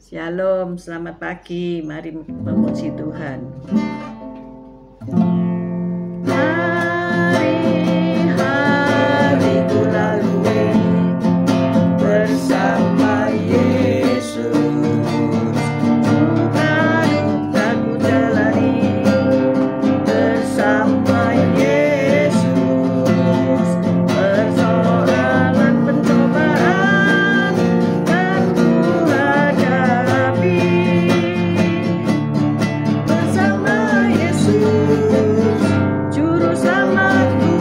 Shalom, selamat pagi. Mari memuji Tuhan. Hari-hariku lalui bersama Yesus. Duka-dukaku jalani bersama Yesus. Persoalan pencobaan kan ku hadapi bersama Yesus, Juru Selamatku.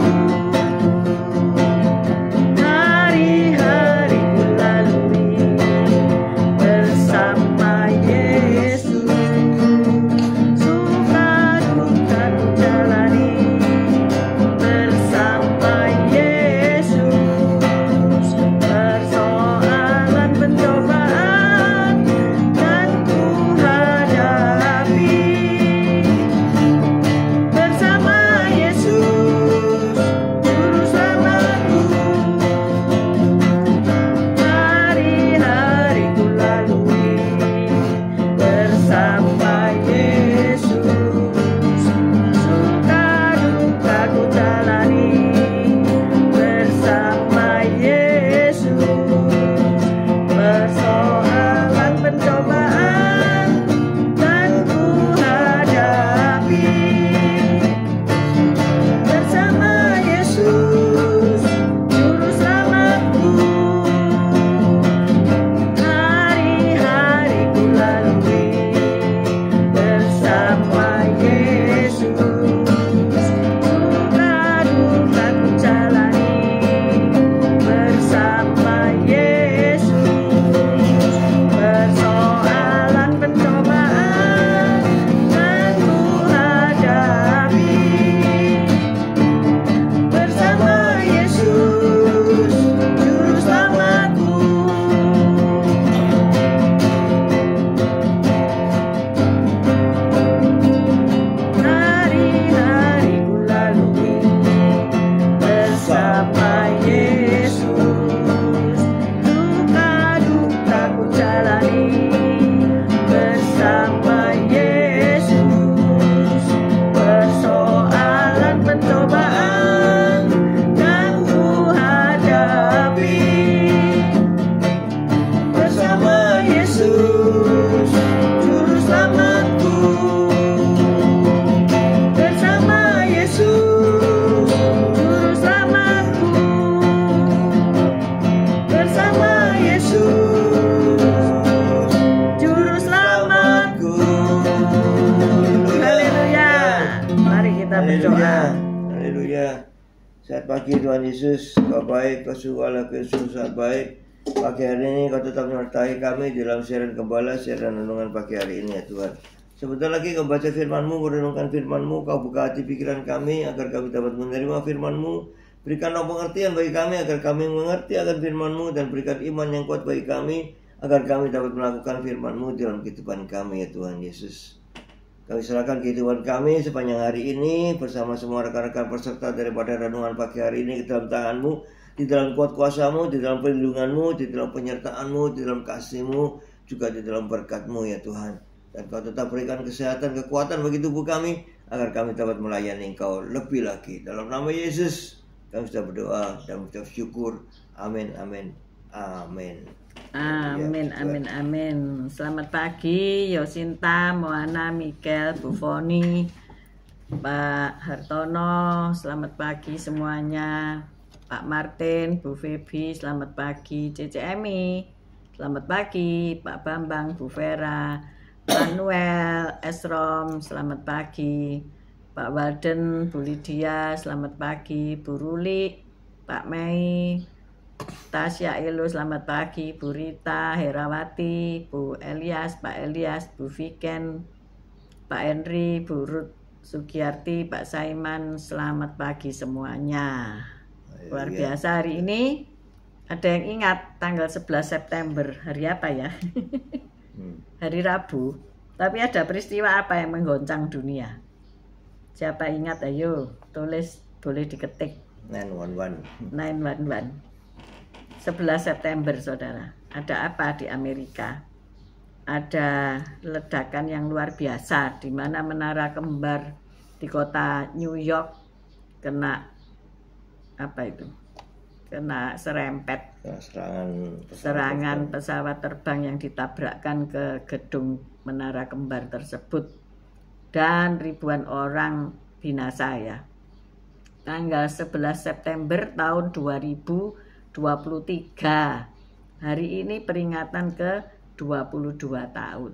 Hari-hari ku lalui bersama Yesus. Suka duka ku jalani bersama Yesus. Persoalan pencobaan kan ku hadapi bersama Yesus, Juru Selamatku. Hari-hari ku lalui bersama Yesus. Suka duka ku jalani bersama Yesus. Persoalan pencobaan kan ku hadapi bersama Yesus, Juru Selamatku. Hari-hari ku lalui bersama Yesus. Suka duka ku jalani bersama Yesus. Persoalan pencobaan kan ku hadapi bersama Yesus, Juru Selamatku. Hari-hari ku lalui bersama Yesus. Duka-duka ku jalani bersama Yesus. Persoalan pencobaan kan ku hadapi bersama Yesus, Juru Selamatku. Bersama Yesus, Juru Selamatku. Bersama Yesus, Juru Selamatku. Haleluya. Mari kita berdoa. Haleluya. Saat pagi Tuhan Yesus, Kau baik, Kau sungguh Allah, Kau sungguh sangat baik. Pagi hari ini Kau tetap menyertai kami dalam siaran gembala, siaran renungan pagi hari ini ya Tuhan. Sebentar lagi Kau baca firman-Mu, Kau renungkan firman-Mu, Kau buka hati pikiran kami agar kami dapat menerima firman-Mu. Berikanlah pengertian bagi kami agar kami mengerti akan firman-Mu, dan berikan iman yang kuat bagi kami agar kami dapat melakukan firman-Mu dalam kehidupan kami ya Tuhan Yesus. Kami serahkan kehidupan kami sepanjang hari ini bersama semua rekan-rekan peserta daripada renungan pagi hari ini ke dalam tangan-Mu, di dalam kuat kuasa-Mu, di dalam perlindungan-Mu, di dalam penyertaan-Mu, di dalam kasih-Mu, juga di dalam berkat-Mu ya Tuhan. Dan Kau tetap berikan kesehatan, kekuatan bagi tubuh kami agar kami dapat melayani Engkau lebih lagi. Dalam nama Yesus kami sudah berdoa dan mengucap syukur. Amin, amin, amin. Amin, amin, amin. Selamat pagi Yosinta, Moana, Mikel, Bu Foni, Pak Hartono. Selamat pagi semuanya. Pak Martin, Bu Febi, selamat pagi. Cece Emi, selamat pagi. Pak Bambang, Bu Vera, Manuel, Esrom, selamat pagi. Pak Walden, Bu Lydia, selamat pagi. Bu Ruli, Pak Mei, Tasya Elo, selamat pagi. Bu Rita, Herawati, Bu Elias, Pak Elias, Bu Viken, Pak Henry, Bu Ruth Sugiyarti, Pak Saiman, selamat pagi semuanya. Luar biasa hari ini. Ada yang ingat tanggal 11 September, hari apa ya? Hari Rabu. Tapi ada peristiwa apa yang menggoncang dunia? Siapa ingat? Ayo tulis, boleh diketik. 911. 911. 11 September saudara. Ada apa di Amerika? ada ledakan yang luar biasa di mana menara kembar di kota New York kena kena serempet serangan pesawat terbang yang ditabrakkan ke gedung menara kembar tersebut dan ribuan orang binasa ya. Tanggal 11 September tahun 2023. Hari ini peringatan ke 22 tahun.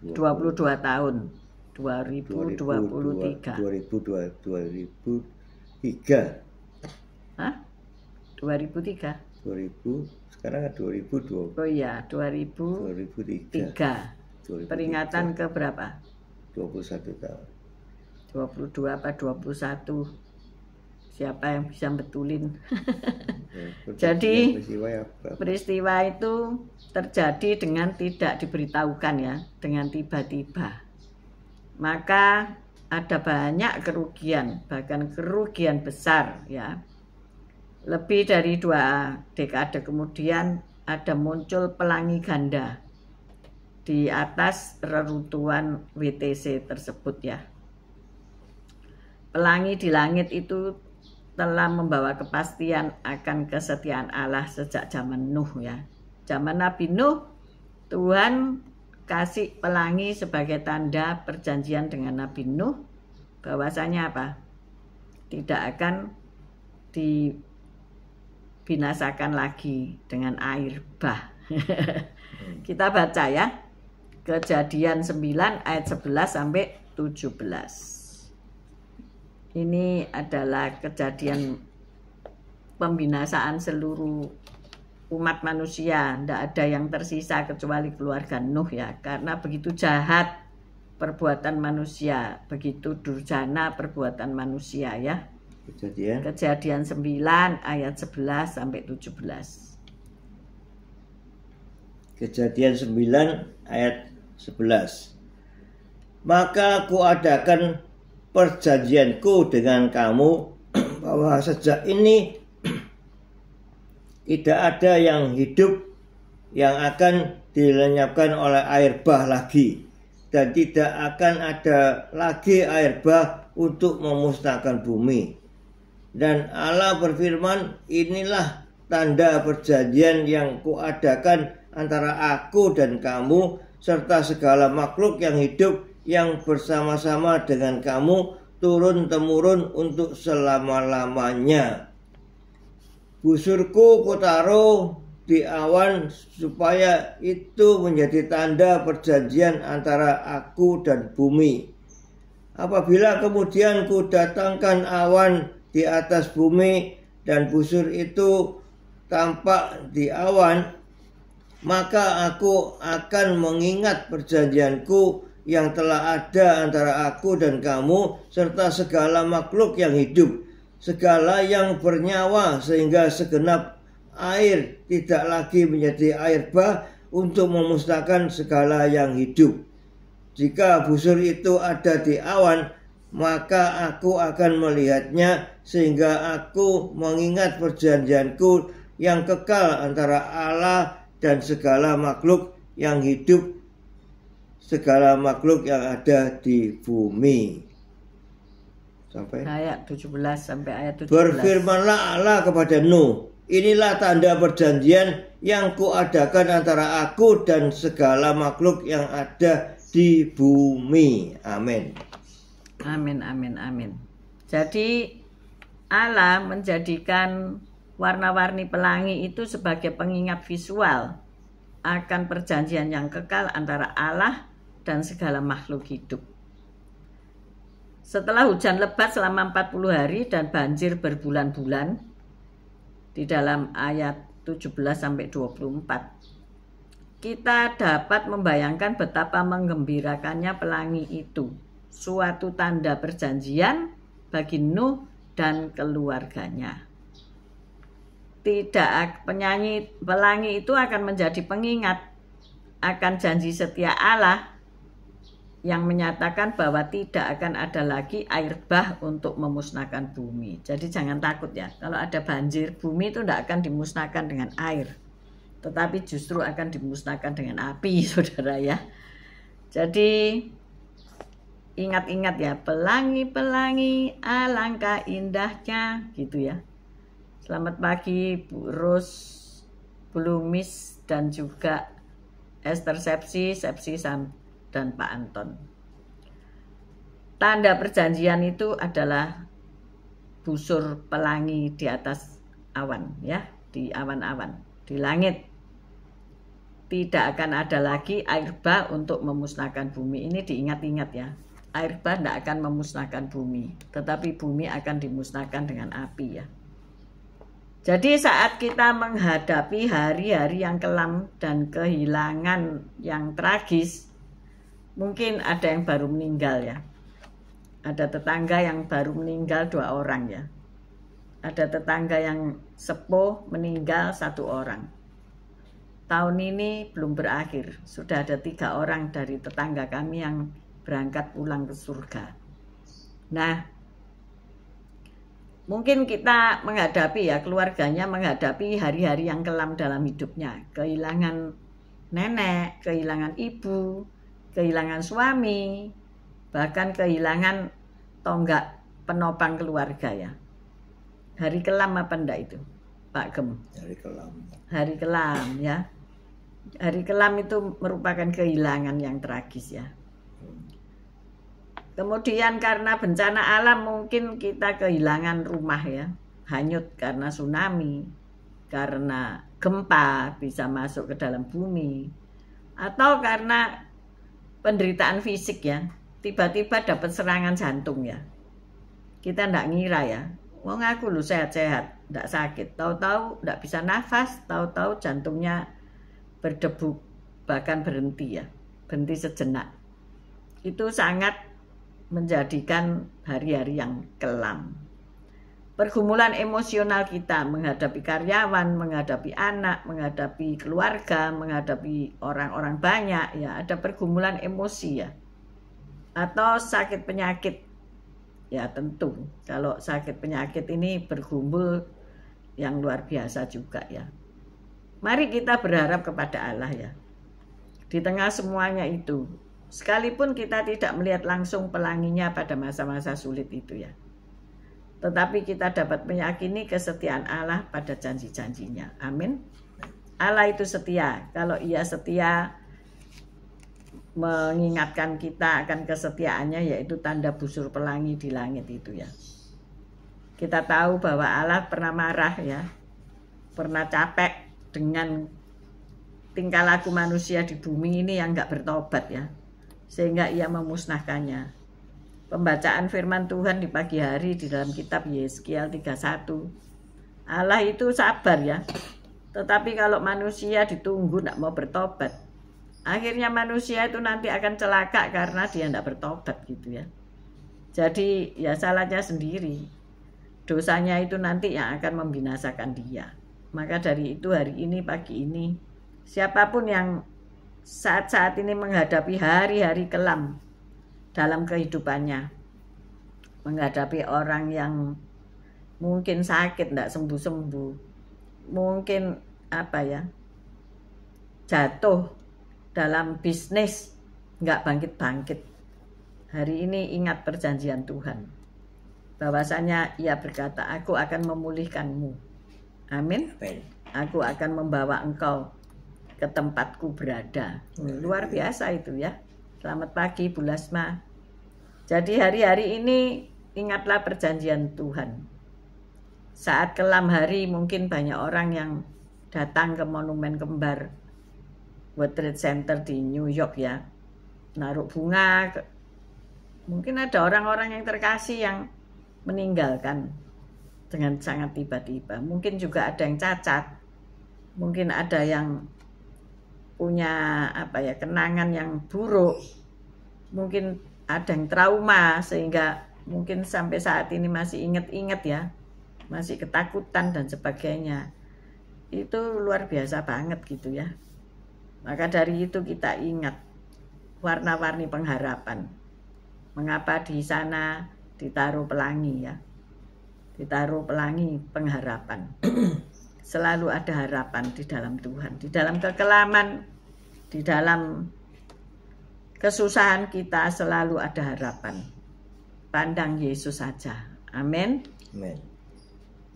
22 tahun. 2023. 2003. Hah? 2003. 2000 sekarang kan 2020. Oh iya, 2003. Peringatan ke berapa? 21 tahun. 22 apa 21? Siapa yang bisa betulin? Jadi peristiwa itu terjadi dengan tidak diberitahukan ya, dengan tiba-tiba. Maka ada banyak kerugian, bahkan kerugian besar ya. Lebih dari 2 dekade kemudian ada muncul pelangi ganda di atas reruntuhan WTC tersebut ya. Pelangi di langit itu telah membawa kepastian akan kesetiaan Allah sejak zaman Nuh ya. Zaman Nabi Nuh, Tuhan kasih pelangi sebagai tanda perjanjian dengan Nabi Nuh bahwasanya apa? Tidak akan dibinasakan lagi dengan air bah. Kita baca ya. Kejadian 9 ayat 11 sampai 17. Ini adalah kejadian pembinasaan seluruh umat manusia. Tidak ada yang tersisa kecuali keluarga Nuh ya. Karena begitu jahat perbuatan manusia, begitu durjana perbuatan manusia ya. Kejadian 9 ayat 11 sampai 17. Kejadian 9 ayat 11. Maka aku adakan perjanjianku dengan kamu bahwa sejak ini tidak ada yang hidup yang akan dilenyapkan oleh air bah lagi, dan tidak akan ada lagi air bah untuk memusnahkan bumi. Dan Allah berfirman, inilah tanda perjanjian yang kuadakan antara aku dan kamu serta segala makhluk yang hidup yang bersama-sama dengan kamu turun-temurun untuk selama-lamanya. Busurku kutaruh di awan supaya itu menjadi tanda perjanjian antara aku dan bumi. Apabila kemudian ku datangkan awan di atas bumi dan busur itu tampak di awan, maka aku akan mengingat perjanjianku yang telah ada antara aku dan kamu serta segala makhluk yang hidup, segala yang bernyawa, sehingga segenap air tidak lagi menjadi air bah untuk memusnahkan segala yang hidup. Jika busur itu ada di awan, maka aku akan melihatnya, sehingga aku mengingat perjanjianku yang kekal antara Allah dan segala makhluk yang hidup, segala makhluk yang ada di bumi. Sampai ayat 17 sampai ayat 17. Berfirmanlah Allah kepada Nuh, inilah tanda perjanjian yang kuadakan antara aku dan segala makhluk yang ada di bumi. Amin. Amin, amin, amin. Jadi Allah menjadikan warna-warni pelangi itu sebagai pengingat visual akan perjanjian yang kekal antara Allah dan segala makhluk hidup. Setelah hujan lebat selama 40 hari dan banjir berbulan-bulan, di dalam ayat 17-24, kita dapat membayangkan betapa menggembirakannya pelangi itu, suatu tanda perjanjian bagi Nuh dan keluarganya. Penyanyi pelangi itu akan menjadi pengingat akan janji setia Allah yang menyatakan bahwa tidak akan ada lagi air bah untuk memusnahkan bumi. Jadi jangan takut ya, kalau ada banjir, bumi itu tidak akan dimusnahkan dengan air. tetapi justru akan dimusnahkan dengan api, saudara ya. Jadi ingat-ingat ya, pelangi-pelangi alangkah indahnya gitu ya. Selamat pagi Bu Ros, Bu Lumis, dan juga Esther Sepsi dan Pak Anton. Tanda perjanjian itu adalah busur pelangi di atas awan ya, di awan-awan, di langit. Tidak akan ada lagi air bah untuk memusnahkan bumi. Ini diingat-ingat ya. Air bah tidak akan memusnahkan bumi, tetapi bumi akan dimusnahkan dengan api ya. Jadi saat kita menghadapi hari-hari yang kelam dan kehilangan yang tragis, mungkin ada yang baru meninggal ya. Ada tetangga yang baru meninggal 2 orang ya. Ada tetangga yang sepuh meninggal 1 orang. Tahun ini belum berakhir, sudah ada 3 orang dari tetangga kami yang berangkat pulang ke surga. Nah, mungkin kita menghadapi ya, keluarganya menghadapi hari-hari yang kelam dalam hidupnya. Kehilangan nenek, kehilangan ibu, kehilangan suami, bahkan kehilangan tonggak penopang keluarga ya. Hari kelam apa enggak itu, Pak Gem? Hari kelam. Hari kelam ya. Hari kelam itu merupakan kehilangan yang tragis ya. Kemudian karena bencana alam mungkin kita kehilangan rumah ya, hanyut karena tsunami, karena gempa bisa masuk ke dalam bumi, atau karena penderitaan fisik ya, tiba-tiba dapat serangan jantung ya. Kita ndak ngira ya, wong aku lu sehat-sehat, ndak sakit, tahu-tahu ndak bisa nafas, tahu-tahu jantungnya berdebu, bahkan berhenti ya, berhenti sejenak. Itu sangat menjadikan hari-hari yang kelam. Pergumulan emosional kita menghadapi karyawan, menghadapi anak, menghadapi keluarga, menghadapi orang-orang banyak ya, ada pergumulan emosi ya. Atau sakit penyakit. Ya tentu, kalau sakit penyakit ini bergumul yang luar biasa juga ya. Mari kita berharap kepada Allah ya. Di tengah semuanya itu, sekalipun kita tidak melihat langsung pelanginya pada masa-masa sulit itu ya, tetapi kita dapat meyakini kesetiaan Allah pada janji-janjinya. Amin. Allah itu setia. Kalau Ia setia, mengingatkan kita akan kesetiaannya, yaitu tanda busur pelangi di langit itu ya. Kita tahu bahwa Allah pernah marah ya, pernah capek dengan tingkah laku manusia di bumi ini yang gak bertobat ya, sehingga Ia memusnahkannya. Pembacaan firman Tuhan di pagi hari di dalam kitab Yeskiel 31, Allah itu sabar ya, tetapi kalau manusia ditunggu gak mau bertobat, akhirnya manusia itu nanti akan celaka karena dia tidak bertobat gitu ya. Jadi ya salahnya sendiri. Dosanya itu nanti yang akan membinasakan dia. Maka dari itu hari ini, pagi ini, siapapun yang saat-saat ini menghadapi hari-hari kelam dalam kehidupannya, menghadapi orang yang mungkin sakit tidak sembuh-sembuh, mungkin apa ya, jatuh dalam bisnis nggak bangkit-bangkit. Hari ini ingat perjanjian Tuhan, bahwasanya Ia berkata, aku akan memulihkanmu. Amin. Aku akan membawa engkau ke tempatku berada. Luar biasa itu ya. Selamat pagi Bu Lasma. Jadi hari-hari ini ingatlah perjanjian Tuhan. Saat kelam hari mungkin banyak orang yang datang ke Monumen Kembar, World Trade Center di New York ya, naruh bunga. Mungkin ada orang-orang yang terkasih yang meninggalkan dengan sangat tiba-tiba. Mungkin juga ada yang cacat, mungkin ada yang punya apa ya, kenangan yang buruk, mungkin ada yang trauma sehingga mungkin sampai saat ini masih ingat-ingat ya, masih ketakutan dan sebagainya. Itu luar biasa banget gitu ya. Maka dari itu kita ingat warna-warni pengharapan. Mengapa di sana ditaruh pelangi ya? Ditaruh pelangi pengharapan. selalu ada harapan di dalam Tuhan. Di dalam kekelaman, di dalam kesusahan kita selalu ada harapan. Pandang Yesus saja. Amin. Amin.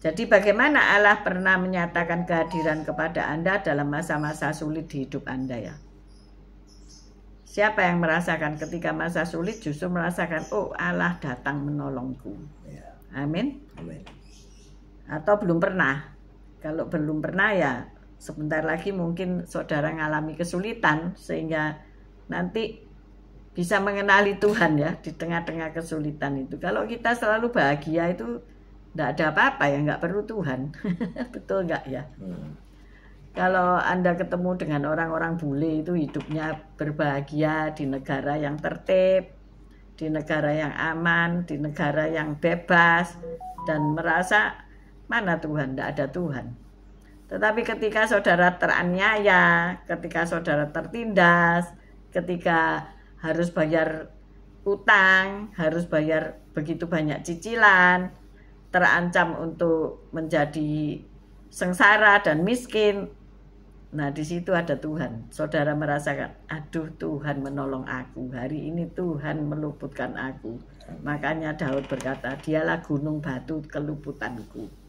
Jadi bagaimana Allah pernah menyatakan kehadiran kepada Anda dalam masa-masa sulit di hidup Anda ya? Siapa yang merasakan ketika masa sulit justru merasakan, oh Allah datang menolongku. Ya. Amin. Amin. Atau belum pernah. Kalau belum pernah ya sebentar lagi mungkin saudara mengalami kesulitan sehingga nanti bisa mengenali Tuhan ya di tengah-tengah kesulitan itu. Kalau kita selalu bahagia itu tidak ada apa-apa ya, nggak perlu Tuhan. Betul nggak ya? Kalau Anda ketemu dengan orang-orang bule itu hidupnya berbahagia di negara yang tertib, di negara yang aman, di negara yang bebas, dan merasa mana Tuhan? Tidak ada Tuhan. Tetapi ketika saudara teraniaya, ketika saudara tertindas, ketika harus bayar utang, harus bayar begitu banyak cicilan, terancam untuk menjadi sengsara dan miskin. Nah, di situ ada Tuhan. Saudara merasakan, aduh Tuhan menolong aku. Hari ini Tuhan meluputkan aku. Makanya Daud berkata, dialah gunung batu keluputanku.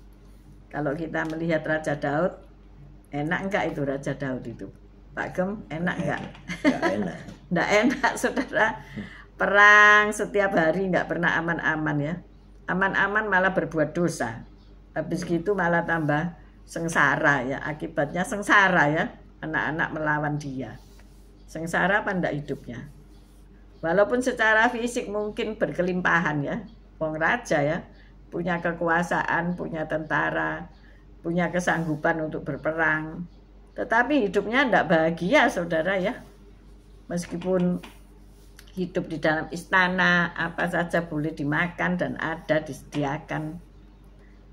Kalau kita melihat Raja Daud, enak enggak itu Raja Daud itu? Pak Gem, enak enggak? Enggak enak. Enggak enak, saudara. Perang setiap hari enggak pernah aman-aman ya. Aman-aman malah berbuat dosa. Habis gitu malah tambah sengsara ya. Akibatnya sengsara ya. Anak-anak melawan dia. Sengsara apa enggak hidupnya? Walaupun secara fisik mungkin berkelimpahan ya. Wong raja ya. Punya kekuasaan, punya tentara, punya kesanggupan untuk berperang. Tetapi hidupnya enggak bahagia saudara ya. Meskipun hidup di dalam istana, apa saja boleh dimakan dan ada disediakan.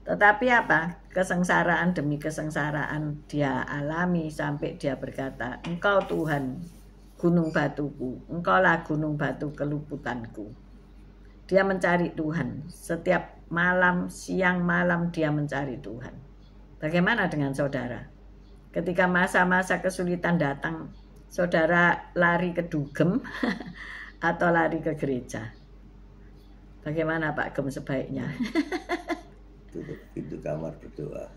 Tetapi apa? Kesengsaraan demi kesengsaraan dia alami sampai dia berkata, Engkau Tuhan, gunung batuku, Engkaulah gunung batu keluputanku. Dia mencari Tuhan. Setiap malam, siang, malam dia mencari Tuhan. Bagaimana dengan saudara? Ketika masa-masa kesulitan datang, saudara lari ke dugem atau lari ke gereja? Bagaimana Pak Gem sebaiknya? Tutup pintu kamar berdoa.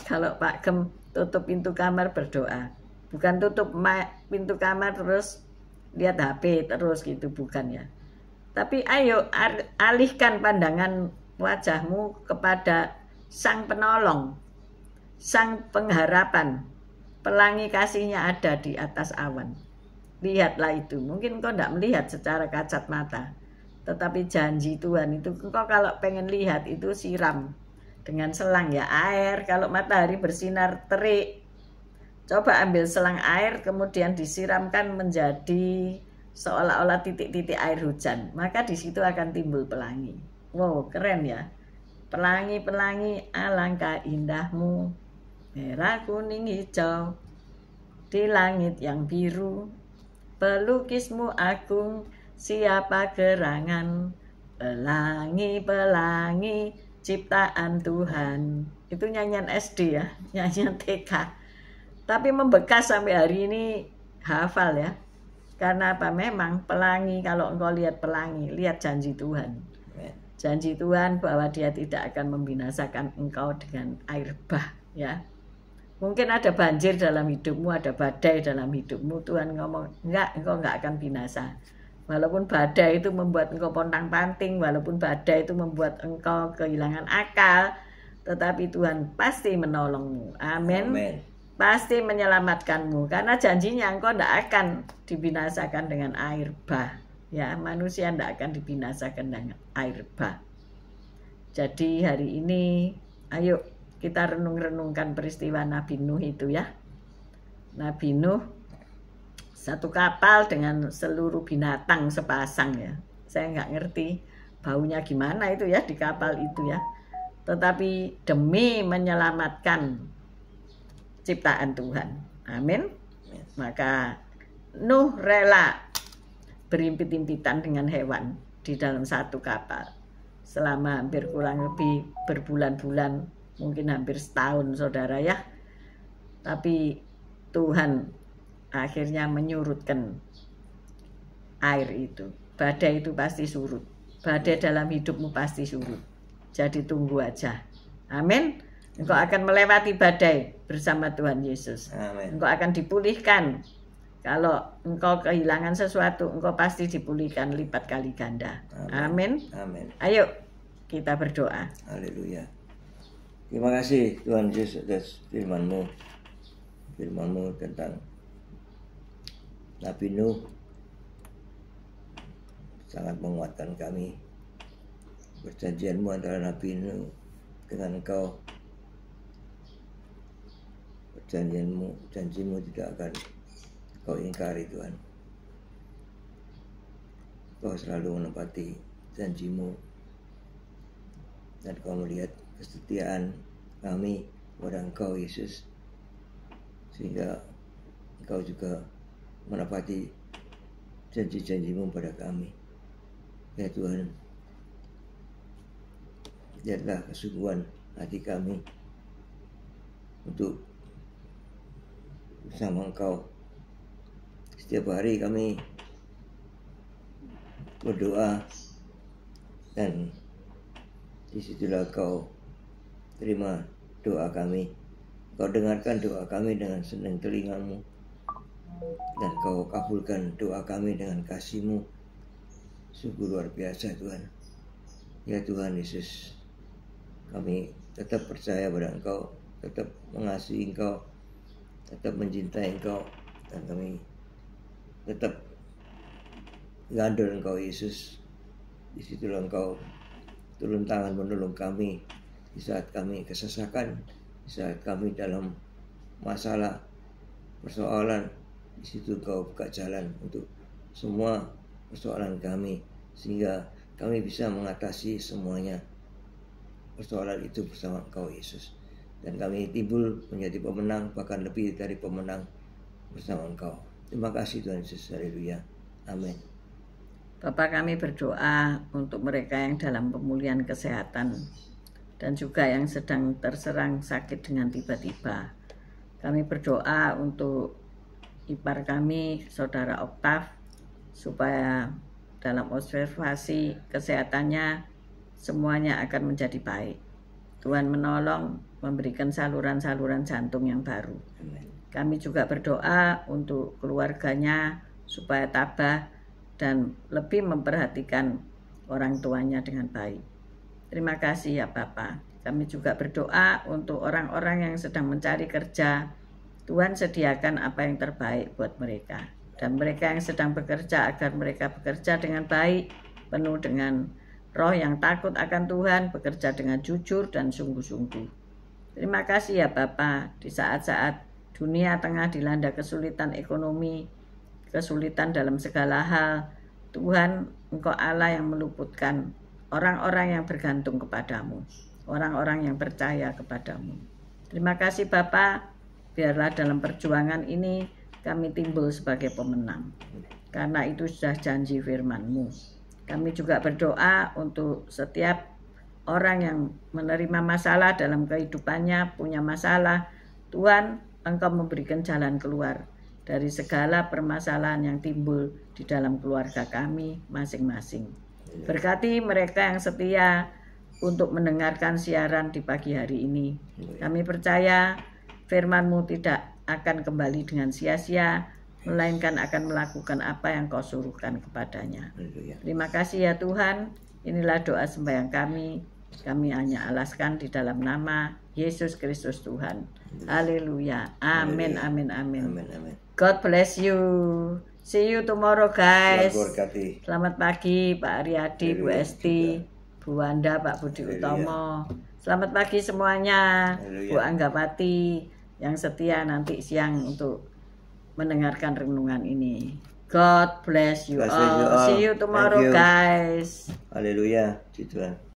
Kalau Pak Gem tutup pintu kamar berdoa, bukan tutup pintu kamar terus lihat HP terus gitu, bukan ya. Tapi ayo alihkan pandangan wajahmu kepada Sang Penolong, Sang Pengharapan. Pelangi kasihnya ada di atas awan. Lihatlah itu. Mungkin kau tidak melihat secara kasat mata. Tetapi janji Tuhan itu, engkau kalau pengen lihat itu siram dengan selang ya air. Kalau matahari bersinar terik, coba ambil selang air kemudian disiramkan menjadi seolah-olah titik-titik air hujan. Maka di situ akan timbul pelangi. Wow, keren ya. Pelangi-pelangi alangkah indahmu, merah, kuning, hijau, di langit yang biru. Pelukismu agung, siapa gerangan, pelangi-pelangi ciptaan Tuhan. Itu nyanyian SD ya, nyanyian TK. Tapi membekas sampai hari ini, hafal ya. Karena apa? Memang pelangi, kalau engkau lihat pelangi, lihat janji Tuhan. Janji Tuhan bahwa dia tidak akan membinasakan engkau dengan air bah ya. Mungkin ada banjir dalam hidupmu, ada badai dalam hidupmu. Tuhan ngomong, enggak, engkau enggak akan binasa. Walaupun badai itu membuat engkau pontang-panting, walaupun badai itu membuat engkau kehilangan akal, tetapi Tuhan pasti menolongmu. Amin. Pasti menyelamatkanmu. Karena janjinya engkau enggak akan dibinasakan dengan air bah. Ya, manusia tidak akan dibinasakan dengan air bah. Jadi hari ini, ayo kita renung-renungkan peristiwa Nabi Nuh itu ya. Nabi Nuh, satu kapal dengan seluruh binatang sepasang ya. Saya nggak ngerti baunya gimana itu ya di kapal itu ya. Tetapi demi menyelamatkan ciptaan Tuhan. Amin. Maka Nuh rela berimpit-impitan dengan hewan di dalam satu kapal selama hampir kurang lebih berbulan-bulan mungkin hampir setahun saudara ya. Tapi Tuhan akhirnya menyurutkan air itu. Badai itu pasti surut. Badai dalam hidupmu pasti surut. Jadi tunggu aja. Amin. Engkau akan melewati badai bersama Tuhan Yesus. Amin. Engkau akan dipulihkan. Kalau engkau kehilangan sesuatu, engkau pasti dipulihkan lipat kali ganda. Amin. Amin. Ayo kita berdoa. Haleluya. Terima kasih Tuhan Yesus atas firman-Mu. Firman-Mu tentang Nabi Nuh sangat menguatkan kami. Perjanjian-Mu antara Nabi Nuh dengan Engkau, janjimu tidak akan Kau ingkari Tuhan. Kau selalu menepati janjimu, dan Kau melihat kesetiaan kami kepada Engkau Yesus, sehingga Engkau juga menepati janji-janjimu pada kami. Ya Tuhan, lihatlah kesungguhan hati kami untuk bersama Engkau. Setiap hari kami berdoa, dan disitulah Kau terima doa kami. Kau dengarkan doa kami dengan senang telinga-Mu, dan Kau kabulkan doa kami dengan kasih-Mu. Sungguh luar biasa Tuhan. Ya Tuhan Yesus, kami tetap percaya pada Engkau, tetap mengasihi Engkau, tetap mencintai Engkau, dan kami tetap gandul Engkau Yesus. Disitulah Engkau turun tangan menolong kami di saat kami kesesakan, di saat kami dalam masalah, persoalan. Di situ Engkau buka jalan untuk semua persoalan kami, sehingga kami bisa mengatasi semuanya persoalan itu bersama Engkau Yesus. Dan kami timbul menjadi pemenang, bahkan lebih dari pemenang bersama Engkau. Terima kasih Tuhan Yesus. Haleluya. Amin. Bapa, kami berdoa untuk mereka yang dalam pemulihan kesehatan dan juga yang sedang terserang sakit dengan tiba-tiba. Kami berdoa untuk ipar kami, Saudara Oktav, supaya dalam observasi kesehatannya semuanya akan menjadi baik. Tuhan menolong, memberikan saluran-saluran jantung yang baru. Amin. Kami juga berdoa untuk keluarganya supaya tabah dan lebih memperhatikan orang tuanya dengan baik. Terima kasih ya Bapa. Kami juga berdoa untuk orang-orang yang sedang mencari kerja. Tuhan sediakan apa yang terbaik buat mereka. Dan mereka yang sedang bekerja, agar mereka bekerja dengan baik, penuh dengan roh yang takut akan Tuhan, bekerja dengan jujur dan sungguh-sungguh. Terima kasih ya Bapa, di saat-saat dunia tengah dilanda kesulitan ekonomi, kesulitan dalam segala hal, Tuhan, Engkau Allah yang meluputkan orang-orang yang bergantung kepadamu, orang-orang yang percaya kepadamu. Terima kasih Bapa, biarlah dalam perjuangan ini kami timbul sebagai pemenang, karena itu sudah janji firman-Mu. Kami juga berdoa untuk setiap orang yang menerima masalah dalam kehidupannya, punya masalah. Tuhan, Engkau memberikan jalan keluar dari segala permasalahan yang timbul di dalam keluarga kami masing-masing. Berkati mereka yang setia untuk mendengarkan siaran di pagi hari ini. Kami percaya firman-Mu tidak akan kembali dengan sia-sia, melainkan akan melakukan apa yang Kau suruhkan kepadanya. Terima kasih ya Tuhan. Inilah doa sembahyang kami. Kami hanya alaskan di dalam nama Yesus Kristus Tuhan. Haleluya. Amin, amin, amin. Amin, amin. God bless you. See you tomorrow guys. Tuhan berkati. Selamat pagi Pak Aryadi, Bu Haleluya. Esti, Bu Wanda, Pak Budi Haleluya. Utomo. Selamat pagi semuanya. Haleluya. Bu Anggapati yang setia nanti siang untuk mendengarkan renungan ini. God bless you God bless you all. all. See you tomorrow Thank you. guys. Haleluya. Puji Tuhan.